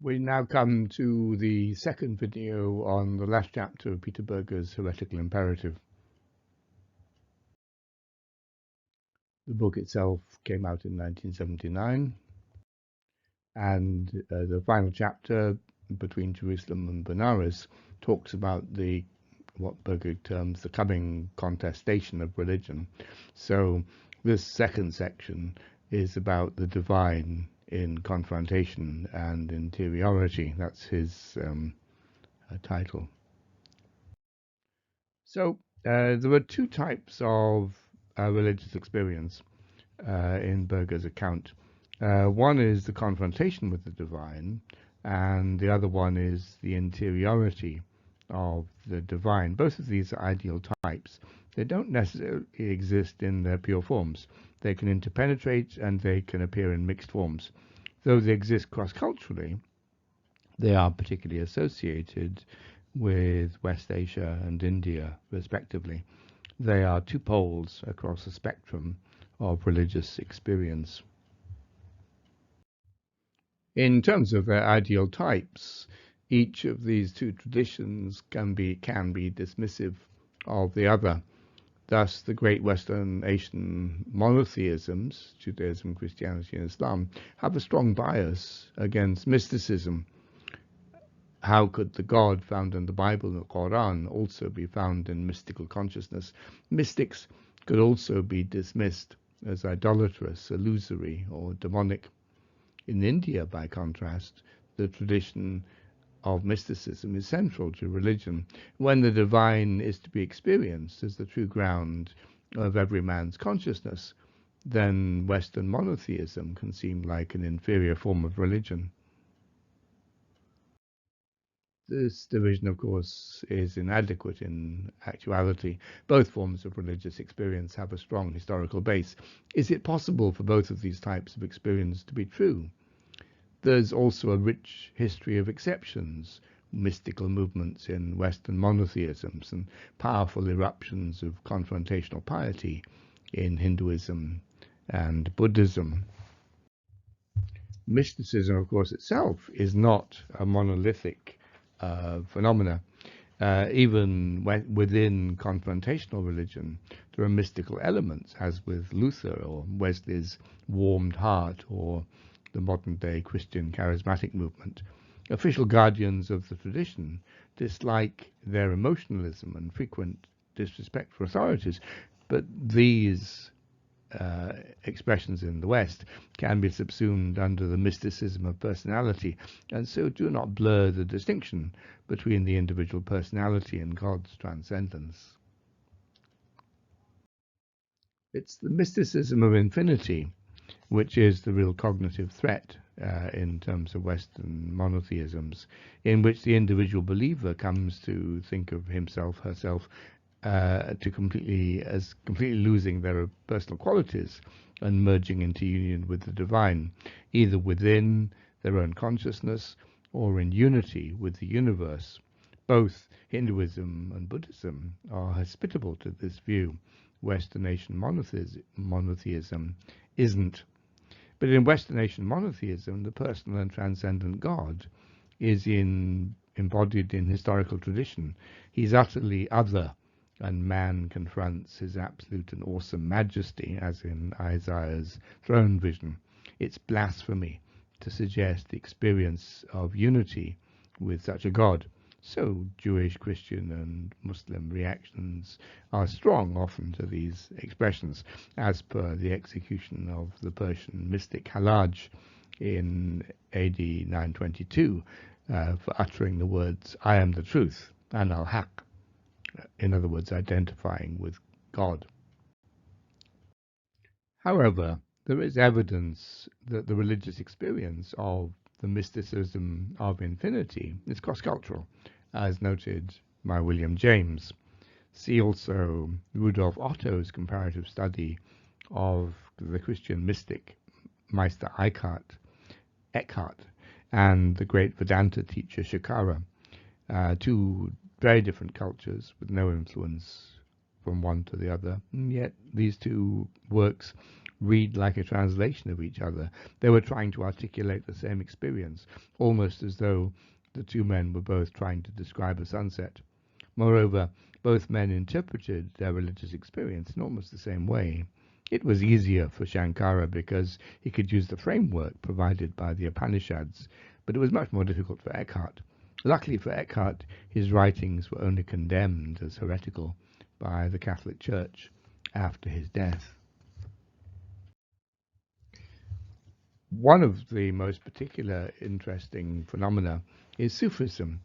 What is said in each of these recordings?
We now come to the second video on the last chapter of Peter Berger's Heretical Imperative. The book itself came out in 1979, and the final chapter, Between Jerusalem and Benares, talks about what Berger terms the coming contestation of religion. So this second section is about the divine in confrontation and interiority. That's his title. So there were two types of religious experience in Berger's account. One is the confrontation with the divine, and the other one is the interiority of the divine. Both of these are ideal types. They don't necessarily exist in their pure forms. They can interpenetrate and they can appear in mixed forms. Though they exist cross-culturally, they are particularly associated with West Asia and India, respectively. They are two poles across a spectrum of religious experience. In terms of their ideal types, each of these two traditions can be dismissive of the other. Thus, the great Western Asian monotheisms, Judaism, Christianity, and Islam, have a strong bias against mysticism. How could the God found in the Bible and the Quran also be found in mystical consciousness? Mystics could also be dismissed as idolatrous, illusory, or demonic. In India, by contrast, the tradition of mysticism is central to religion. When the divine is to be experienced as the true ground of every man's consciousness, then Western monotheism can seem like an inferior form of religion. This division, of course, is inadequate in actuality. Both forms of religious experience have a strong historical base. Is it possible for both of these types of experience to be true? There's also a rich history of exceptions, mystical movements in Western monotheisms and powerful eruptions of confrontational piety in Hinduism and Buddhism. Mysticism, of course, itself is not a monolithic phenomena. Even within confrontational religion, there are mystical elements, as with Luther or Wesley's warmed heart or the modern-day Christian charismatic movement. Official guardians of the tradition dislike their emotionalism and frequent disrespect for authorities, but these expressions in the West can be subsumed under the mysticism of personality, and so do not blur the distinction between the individual personality and God's transcendence. It's the mysticism of infinity which is the real cognitive threat in terms of Western monotheisms, in which the individual believer comes to think of himself, herself, completely losing their personal qualities and merging into union with the divine, either within their own consciousness or in unity with the universe. Both Hinduism and Buddhism are hospitable to this view. Western Asian monotheism isn't. But in Western Asian monotheism, the personal and transcendent God is embodied in historical tradition. He's utterly other, and man confronts his absolute and awesome majesty, as in Isaiah's throne vision. It's blasphemy to suggest the experience of unity with such a God. So Jewish, Christian, and Muslim reactions are strong often to these expressions, as per the execution of the Persian mystic Hallaj in AD 922 for uttering the words, "I am the truth," and al-Haq, in other words, identifying with God. However, there is evidence that the religious experience of the mysticism of infinity is cross-cultural, as noted by William James. See also Rudolf Otto's comparative study of the Christian mystic Meister Eckhart and the great Vedanta teacher Shankara, two very different cultures with no influence from one to the other, and yet these two works read like a translation of each other. They were trying to articulate the same experience, almost as though the two men were both trying to describe a sunset. Moreover, both men interpreted their religious experience in almost the same way. It was easier for Shankara because he could use the framework provided by the Upanishads, but it was much more difficult for Eckhart. Luckily for Eckhart, his writings were only condemned as heretical by the Catholic Church after his death. One of the most particular interesting phenomena is Sufism.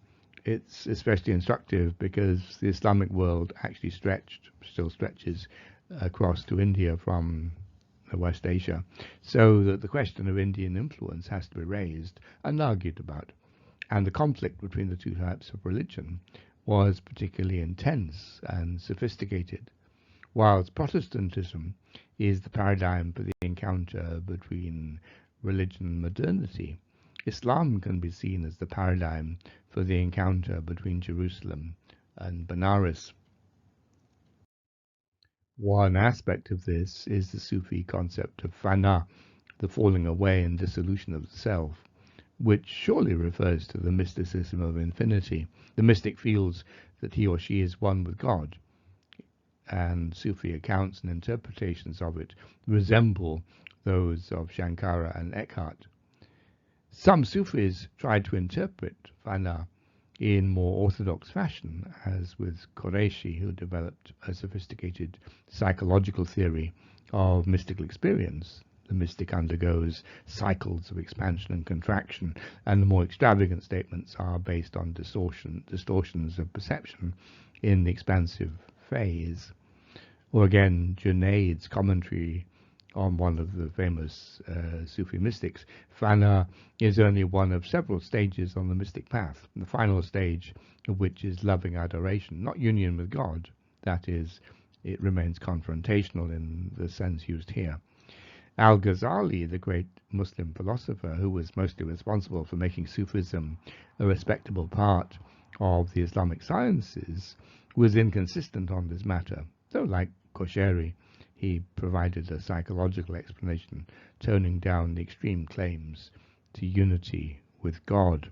It's especially instructive because the Islamic world actually still stretches across to India from West Asia, so that the question of Indian influence has to be raised and argued about. And the conflict between the two types of religion was particularly intense and sophisticated. Whilst Protestantism is the paradigm for the encounter between religion and modernity, Islam can be seen as the paradigm for the encounter between Jerusalem and Benares. One aspect of this is the Sufi concept of fana, the falling away and dissolution of the self, which surely refers to the mysticism of infinity. The mystic feels that he or she is one with God, and Sufi accounts and interpretations of it resemble those of Shankara and Eckhart. Some Sufis tried to interpret fana in more orthodox fashion, as with Qureshi, who developed a sophisticated psychological theory of mystical experience. The mystic undergoes cycles of expansion and contraction, and the more extravagant statements are based on distortions of perception in the expansive phase. Or again, Junaid's commentary on one of the famous Sufi mystics, fana is only one of several stages on the mystic path, the final stage of which is loving adoration, not union with God. That is, it remains confrontational in the sense used here. Al-Ghazali, the great Muslim philosopher who was mostly responsible for making Sufism a respectable part of the Islamic sciences, was inconsistent on this matter, though like Kosheri, he provided a psychological explanation, toning down the extreme claims to unity with God.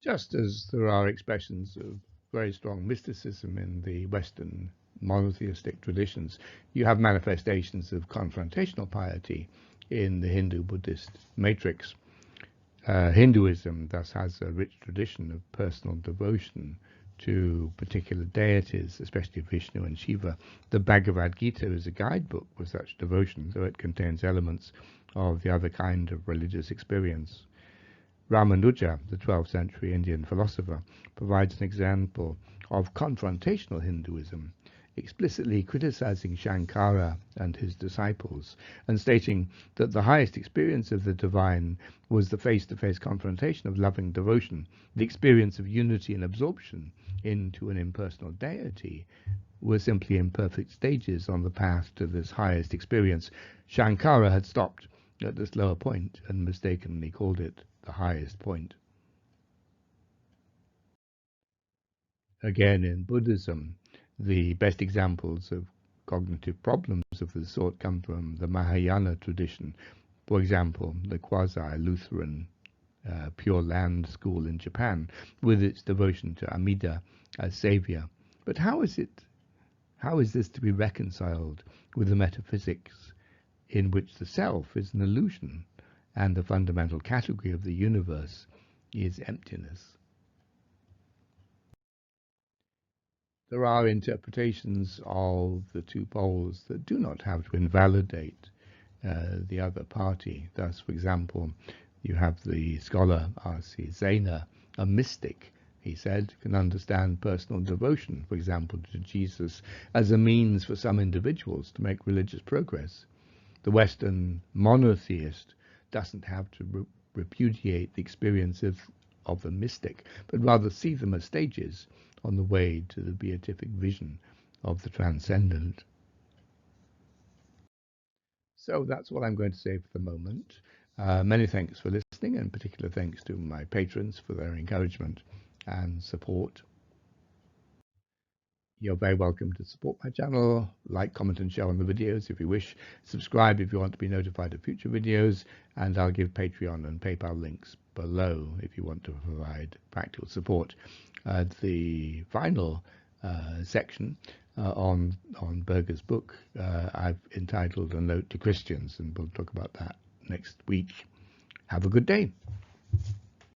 Just as there are expressions of very strong mysticism in the Western monotheistic traditions, you have manifestations of confrontational piety in the Hindu-Buddhist matrix. Hinduism thus has a rich tradition of personal devotion to particular deities, especially Vishnu and Shiva. The Bhagavad Gita is a guidebook for such devotion, though it contains elements of the other kind of religious experience. Ramanuja, the 12th century Indian philosopher, provides an example of confrontational Hinduism, explicitly criticizing Shankara and his disciples, and stating that the highest experience of the divine was the face-to-face confrontation of loving devotion. The experience of unity and absorption into an impersonal deity were simply imperfect stages on the path to this highest experience. Shankara had stopped at this lower point and mistakenly called it the highest point. Again, in Buddhism, the best examples of cognitive problems of this sort come from the Mahayana tradition. For example, the quasi-Lutheran Pure Land school in Japan, with its devotion to Amida as savior. But how is this to be reconciled with the metaphysics in which the self is an illusion and the fundamental category of the universe is emptiness? There are interpretations of the two poles that do not have to invalidate the other party. Thus, for example, you have the scholar R.C. Zaina, a mystic, he said, can understand personal devotion, for example, to Jesus, as a means for some individuals to make religious progress. The Western monotheist doesn't have to repudiate the experience of the mystic, but rather see them as stages on the way to the beatific vision of the transcendent. So that's what I'm going to say for the moment. Many thanks for listening, and particular thanks to my patrons for their encouragement and support. You're very welcome to support my channel, like, comment and share on the videos if you wish, subscribe if you want to be notified of future videos, and I'll give Patreon and PayPal links below if you want to provide practical support. The final section on Berger's book I've entitled A Note to Christians, and we'll talk about that next week. Have a good day.